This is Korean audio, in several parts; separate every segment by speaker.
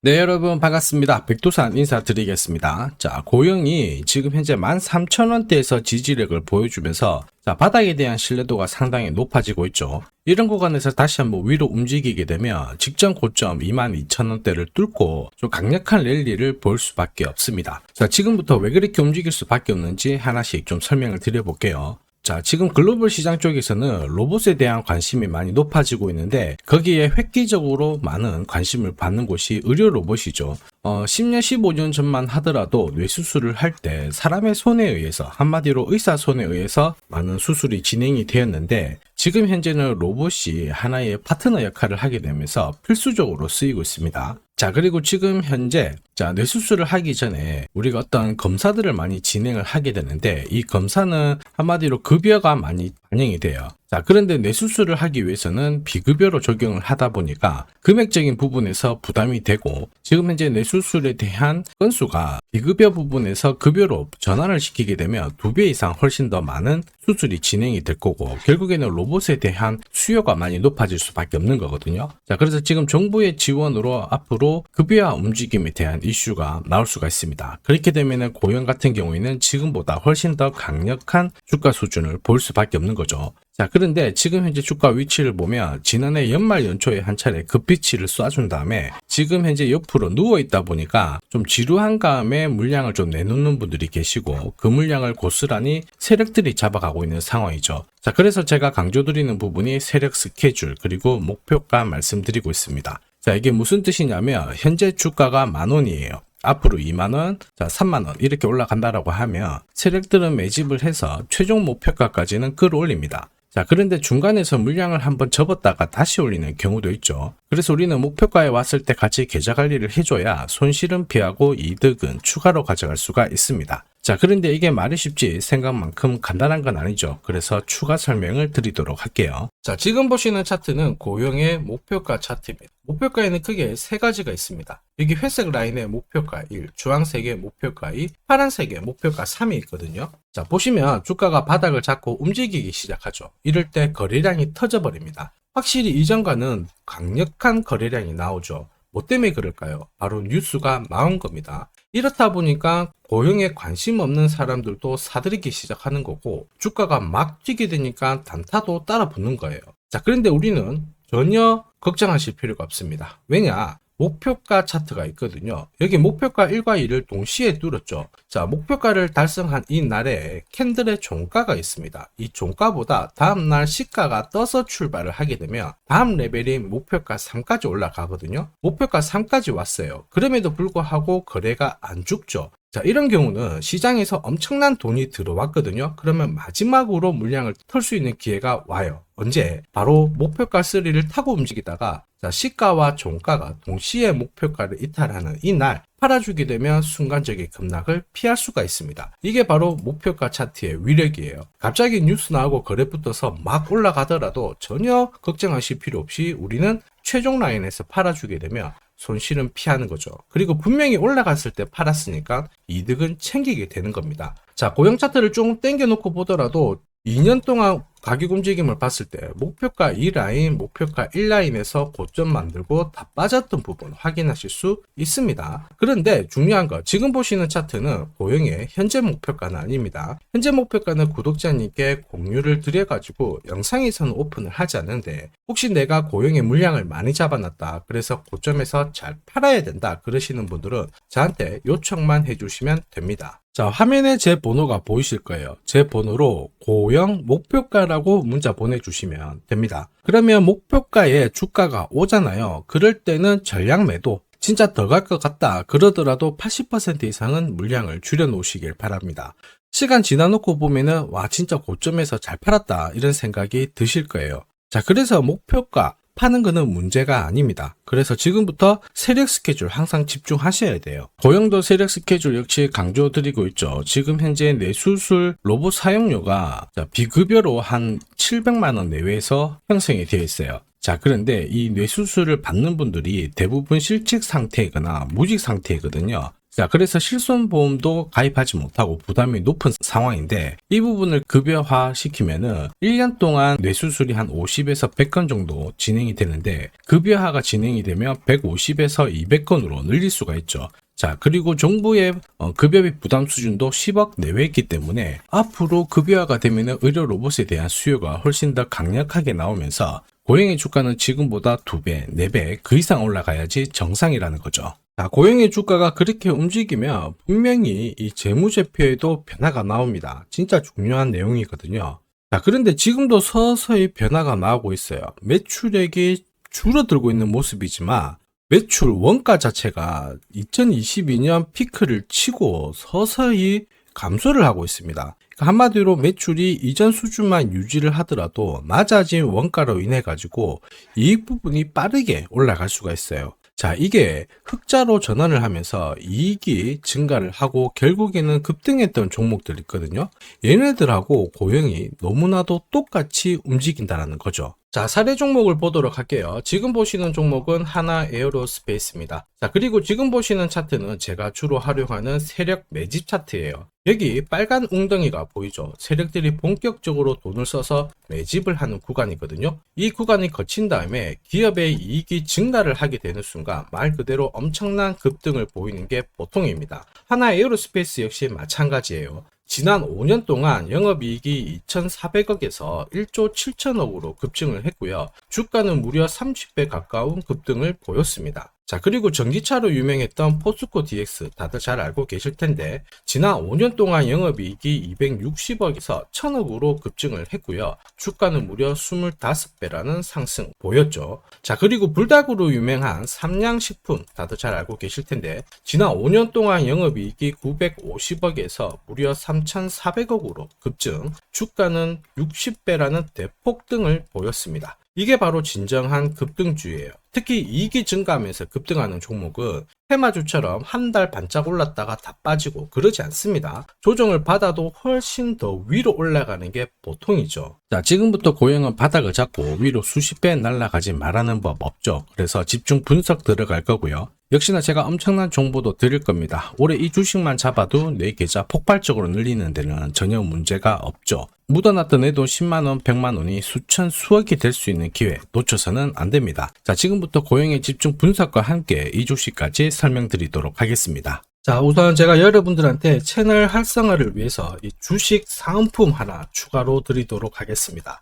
Speaker 1: 네, 여러분 반갑습니다. 백두산 인사드리겠습니다. 자, 고영이 지금 현재 13,000원대에서 지지력을 보여주면서 바닥에 대한 신뢰도가 상당히 높아지고 있죠. 이런 구간에서 다시 한번 위로 움직이게 되면 직전 고점 22,000원대를 뚫고 좀 강력한 랠리를 볼 수밖에 없습니다. 자, 지금부터 왜 그렇게 움직일 수밖에 없는지 하나씩 좀 설명을 드려볼게요. 자, 지금 글로벌 시장 쪽에서는 로봇에 대한 관심이 많이 높아지고 있는데 거기에 획기적으로 많은 관심을 받는 곳이 의료 로봇이죠. 10년, 15년 전만 하더라도 뇌수술을 할 때 사람의 손에 의해서, 한마디로 의사 손에 의해서 많은 수술이 진행이 되었는데 지금 현재는 로봇이 하나의 파트너 역할을 하게 되면서 필수적으로 쓰이고 있습니다. 자, 그리고 지금 현재 뇌수술을 하기 전에 우리가 어떤 검사들을 많이 진행을 하게 되는데 이 검사는 한마디로 급여가 많이 반영이 돼요. 자, 그런데 뇌수술을 하기 위해서는 비급여로 적용을 하다 보니까 금액적인 부분에서 부담이 되고 지금 현재 뇌수술에 대한 건수가 비급여 부분에서 급여로 전환을 시키게 되면 2배 이상 훨씬 더 많은 수술이 진행이 될 거고 결국에는 로봇에 대한 수요가 많이 높아질 수밖에 없는 거거든요. 자, 그래서 지금 정부의 지원으로 앞으로 급여화 움직임에 대한 이슈가 나올 수가 있습니다. 그렇게 되면은 고용 같은 경우에는 지금보다 훨씬 더 강력한 주가 수준을 볼 수밖에 없는 거죠. 자, 그런데 지금 현재 주가 위치를 보면 지난해 연말 연초에 한 차례 급비치를 쏴준 다음에 지금 현재 옆으로 누워있다 보니까 좀 지루한 감에 물량을 좀 내놓는 분들이 계시고 그 물량을 고스란히 세력들이 잡아가고 있는 상황이죠. 자, 그래서 제가 강조드리는 부분이 세력 스케줄 그리고 목표가 말씀드리고 있습니다. 자, 이게 무슨 뜻이냐면 현재 주가가 10,000원이에요. 앞으로 2만원, 3만원 이렇게 올라간다라고 하면 세력들은 매집을 해서 최종 목표가까지는 끌어올립니다. 자, 그런데 중간에서 물량을 한번 접었다가 다시 올리는 경우도 있죠. 그래서 우리는 목표가에 왔을 때 같이 계좌 관리를 해줘야 손실은 피하고 이득은 추가로 가져갈 수가 있습니다. 자, 그런데 이게 말이 쉽지 생각만큼 간단한 건 아니죠. 그래서 추가 설명을 드리도록 할게요. 자, 지금 보시는 차트는 고영의 목표가 차트입니다. 목표가에는 크게 3가지가 있습니다. 여기 회색 라인에 목표가 1, 주황색의 목표가 2, 파란색의 목표가 3이 있거든요. 자, 보시면 주가가 바닥을 잡고 움직이기 시작하죠. 이럴 때 거래량이 터져버립니다. 확실히 이전과는 강력한 거래량이 나오죠. 뭐 때문에 그럴까요? 바로 뉴스가 나온 겁니다. 이렇다 보니까 고용에 관심 없는 사람들도 사들이기 시작하는 거고 주가가 막 뛰게 되니까 단타도 따라 붙는 거예요. 자, 그런데 우리는 전혀 걱정하실 필요가 없습니다. 왜냐? 목표가 차트가 있거든요. 여기 목표가 1과 2를 동시에 뚫었죠. 자, 목표가를 달성한 이 날에 캔들의 종가가 있습니다. 이 종가보다 다음날 시가가 떠서 출발을 하게 되면 다음 레벨인 목표가 3까지 올라가거든요. 목표가 3까지 왔어요. 그럼에도 불구하고 거래가 안 죽죠. 자, 이런 경우는 시장에서 엄청난 돈이 들어왔거든요. 그러면 마지막으로 물량을 털 수 있는 기회가 와요. 언제? 바로 목표가 3를 타고 움직이다가 시가와 종가가 동시에 목표가를 이탈하는 이날 팔아주게 되면 순간적인 급락을 피할 수가 있습니다. 이게 바로 목표가 차트의 위력이에요. 갑자기 뉴스 나오고 거래 붙어서 막 올라가더라도 전혀 걱정하실 필요 없이 우리는 최종 라인에서 팔아주게 되면 손실은 피하는 거죠. 그리고 분명히 올라갔을 때 팔았으니까 이득은 챙기게 되는 겁니다. 자, 고용 차트를 좀 당겨놓고 보더라도 2년 동안 가격 움직임을 봤을 때 목표가 2라인, 목표가 1라인에서 고점 만들고 다 빠졌던 부분 확인하실 수 있습니다. 그런데 중요한 거, 지금 보시는 차트는 고용의 현재 목표가는 아닙니다. 현재 목표가는 구독자님께 공유를 드려가지고 영상에서는 오픈을 하지 않는데 혹시 내가 고용의 물량을 많이 잡아놨다, 그래서 고점에서 잘 팔아야 된다 그러시는 분들은 저한테 요청만 해주시면 됩니다. 자, 화면에 제 번호가 보이실 거예요. 제 번호로 고영 목표가라고 문자 보내주시면 됩니다. 그러면 목표가에 주가가 오잖아요. 그럴 때는 전량 매도, 진짜 더 갈 것 같다 그러더라도 80% 이상은 물량을 줄여 놓으시길 바랍니다. 시간 지나놓고 보면은 와, 진짜 고점에서 잘 팔았다 이런 생각이 드실 거예요. 자, 그래서 목표가 파는 거는 문제가 아닙니다. 그래서 지금부터 세력 스케줄 항상 집중하셔야 돼요. 고용도 세력 스케줄 역시 강조드리고 있죠. 지금 현재 뇌수술 로봇 사용료가 비급여로 한 700만원 내외에서 형성이 되어 있어요. 자, 그런데 이 뇌수술을 받는 분들이 대부분 실직 상태이거나 무직 상태이거든요. 자, 그래서 실손보험도 가입하지 못하고 부담이 높은 상황인데 이 부분을 급여화 시키면은 1년 동안 뇌수술이 한 50에서 100건 정도 진행이 되는데 급여화가 진행이 되면 150에서 200건으로 늘릴 수가 있죠. 자, 그리고 정부의 급여비 부담 수준도 10억 내외이기 때문에 앞으로 급여화가 되면 의료 로봇에 대한 수요가 훨씬 더 강력하게 나오면서 고용의 주가는 지금보다 2배, 4배 그 이상 올라가야지 정상이라는 거죠. 자, 고용의 주가가 그렇게 움직이면 분명히 이 재무제표에도 변화가 나옵니다. 진짜 중요한 내용이거든요. 자, 그런데 지금도 서서히 변화가 나오고 있어요. 매출액이 줄어들고 있는 모습이지만 매출 원가 자체가 2022년 피크를 치고 서서히 감소를 하고 있습니다. 그러니까 한마디로 매출이 이전 수준만 유지를 하더라도 낮아진 원가로 인해 가지고 이익 부분이 빠르게 올라갈 수가 있어요. 자, 이게 흑자로 전환을 하면서 이익이 증가를 하고 결국에는 급등했던 종목들이 있거든요. 얘네들하고 고용이 너무나도 똑같이 움직인다는 거죠. 자, 사례 종목을 보도록 할게요. 지금 보시는 종목은 하나 에어로스페이스입니다. 자, 그리고 지금 보시는 차트는 제가 주로 활용하는 세력 매집 차트예요. 여기 빨간 웅덩이가 보이죠? 세력들이 본격적으로 돈을 써서 매집을 하는 구간이거든요. 이 구간이 거친 다음에 기업의 이익이 증가를 하게 되는 순간 말 그대로 엄청난 급등을 보이는 게 보통입니다. 하나 에어로스페이스 역시 마찬가지예요. 지난 5년 동안 영업이익이 2,400억에서 1조 7천억으로 급증을 했고요. 주가는 무려 30배 가까운 급등을 보였습니다. 자, 그리고 전기차로 유명했던 포스코 DX 다들 잘 알고 계실 텐데 지난 5년 동안 영업이익이 260억에서 1000억으로 급증을 했고요. 주가는 무려 25배라는 상승 보였죠. 자, 그리고 불닭으로 유명한 삼양식품 다들 잘 알고 계실 텐데 지난 5년 동안 영업이익이 950억에서 무려 3,400억으로 급증, 주가는 60배라는 대폭등을 보였습니다. 이게 바로 진정한 급등주예요. 특히 이익이 증가하면서 급등하는 종목은 테마주처럼 한 달 반짝 올랐다가 다 빠지고 그러지 않습니다. 조정을 받아도 훨씬 더 위로 올라가는 게 보통이죠. 자, 지금부터 고용은 바닥을 잡고 위로 수십 배 날아가지 말라는 법 없죠. 그래서 집중 분석 들어갈 거고요. 역시나 제가 엄청난 정보도 드릴 겁니다. 올해 이 주식만 잡아도 내 계좌 폭발적으로 늘리는 데는 전혀 문제가 없죠. 묻어놨던 내 돈 10만원, 100만원이 수천, 수억이 될 수 있는 기회 놓쳐서는 안 됩니다. 자, 지금부터 고용의 집중 분석과 함께 이 주식까지 설명드리도록 하겠습니다. 자, 우선 제가 여러분들한테 채널 활성화를 위해서 이 주식 사은품 하나 추가로 드리도록 하겠습니다.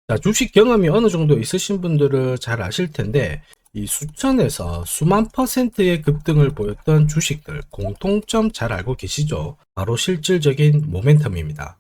Speaker 1: 자, 주식 경험이 어느 정도 있으신 분들은 잘 아실 텐데 이 수천에서 수만 %의 급등을 보였던 주식들 공통점 잘 알고 계시죠? 바로 실질적인 모멘텀입니다.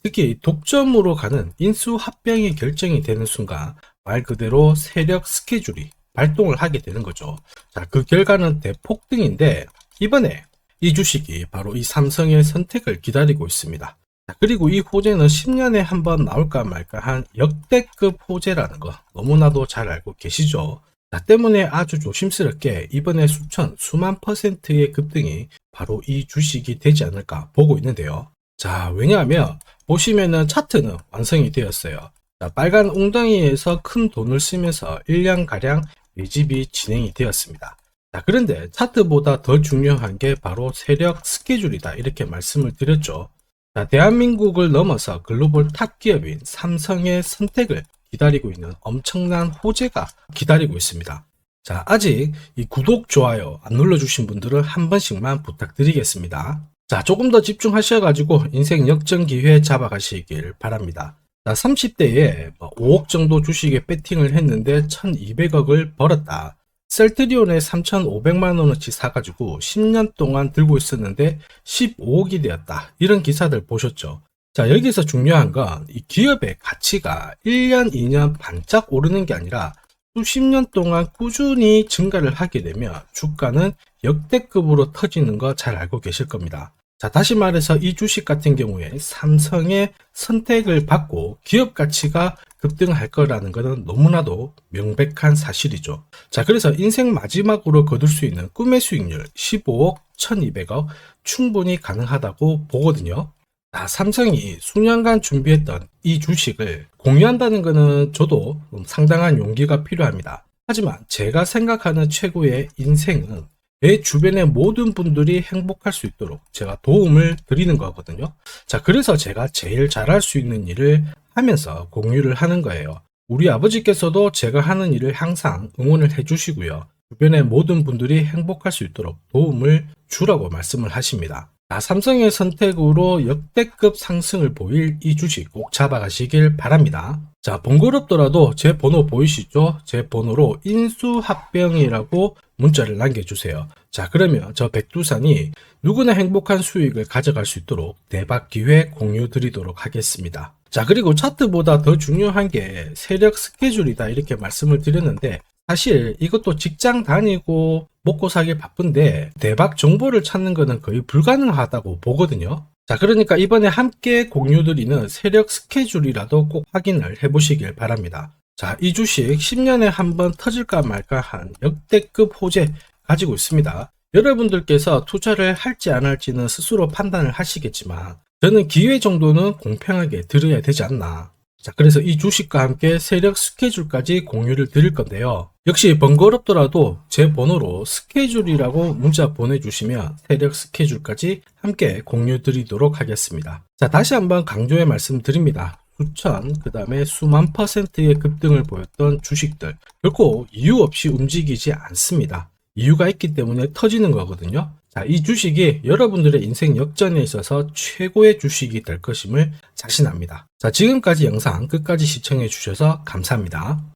Speaker 1: 특히 독점으로 가는 인수합병이 결정이 되는 순간 말 그대로 세력 스케줄이 발동을 하게 되는 거죠. 자, 그 결과는 대폭등인데 이번에 이 주식이 바로 이 삼성의 선택을 기다리고 있습니다. 자, 그리고 이 호재는 10년에 한 번 나올까 말까 한 역대급 호재라는 거 너무나도 잘 알고 계시죠? 자, 때문에 아주 조심스럽게 이번에 수천, 수만 %의 급등이 바로 이 주식이 되지 않을까 보고 있는데요. 자, 왜냐하면 보시면은 차트는 완성이 되었어요. 자, 빨간 웅덩이에서 큰 돈을 쓰면서 1년가량 매집이 진행이 되었습니다. 자, 그런데 차트보다 더 중요한 게 바로 세력 스케줄이다 이렇게 말씀을 드렸죠. 자, 대한민국을 넘어서 글로벌 탑 기업인 삼성의 선택을 기다리고 있는 엄청난 호재가 기다리고 있습니다. 자, 아직 이 구독, 좋아요 안 눌러주신 분들은 한 번씩만 부탁드리겠습니다. 자, 조금 더 집중하셔가지고 인생 역전 기회 잡아가시길 바랍니다. 자, 30대에 5억 정도 주식에 배팅을 했는데 1200억을 벌었다. 셀트리온에 3,500만원어치 사가지고 10년 동안 들고 있었는데 15억이 되었다. 이런 기사들 보셨죠? 자, 여기서 중요한 건 이 기업의 가치가 1년, 2년 반짝 오르는 게 아니라 수십 년 동안 꾸준히 증가를 하게 되면 주가는 역대급으로 터지는 거 잘 알고 계실 겁니다. 자, 다시 말해서 이 주식 같은 경우에 삼성의 선택을 받고 기업 가치가 급등할 거라는 것은 너무나도 명백한 사실이죠. 자, 그래서 인생 마지막으로 거둘 수 있는 꿈의 수익률 15억, 1200억 충분히 가능하다고 보거든요. 자, 삼성이 수년간 준비했던 이 주식을 공유한다는 것은 저도 상당한 용기가 필요합니다. 하지만 제가 생각하는 최고의 인생은 내 주변의 모든 분들이 행복할 수 있도록 제가 도움을 드리는 거거든요. 자, 그래서 제가 제일 잘할 수 있는 일을 하면서 공유를 하는 거예요. 우리 아버지께서도 제가 하는 일을 항상 응원을 해주시고요. 주변의 모든 분들이 행복할 수 있도록 도움을 주라고 말씀을 하십니다. 자, 삼성의 선택으로 역대급 상승을 보일 이 주식 꼭 잡아가시길 바랍니다. 자, 번거롭더라도 제 번호 보이시죠? 제 번호로 인수합병이라고 문자를 남겨주세요. 자, 그러면 저 백두산이 누구나 행복한 수익을 가져갈 수 있도록 대박 기회 공유 드리도록 하겠습니다. 자, 그리고 차트보다 더 중요한 게 세력 스케줄이다 이렇게 말씀을 드렸는데, 사실 이것도 직장 다니고 먹고 살기 바쁜데 대박 정보를 찾는 것은 거의 불가능하다고 보거든요. 자, 그러니까 이번에 함께 공유드리는 세력 스케줄이라도 꼭 확인을 해보시길 바랍니다. 자, 이 주식 10년에 한 번 터질까 말까 한 역대급 호재 가지고 있습니다. 여러분들께서 투자를 할지 안 할지는 스스로 판단을 하시겠지만 저는 기회 정도는 공평하게 드려야 되지 않나. 자, 그래서 이 주식과 함께 세력 스케줄까지 공유를 드릴 건데요. 역시 번거롭더라도 제 번호로 스케줄이라고 문자 보내주시면 세력 스케줄까지 함께 공유 드리도록 하겠습니다. 자, 다시 한번 강조해 말씀드립니다. 수천, 그 다음에 수만 %의 급등을 보였던 주식들 결코 이유 없이 움직이지 않습니다. 이유가 있기 때문에 터지는 거거든요. 자, 이 주식이 여러분들의 인생 역전에 있어서 최고의 주식이 될 것임을 자신합니다. 자, 지금까지 영상 끝까지 시청해 주셔서 감사합니다.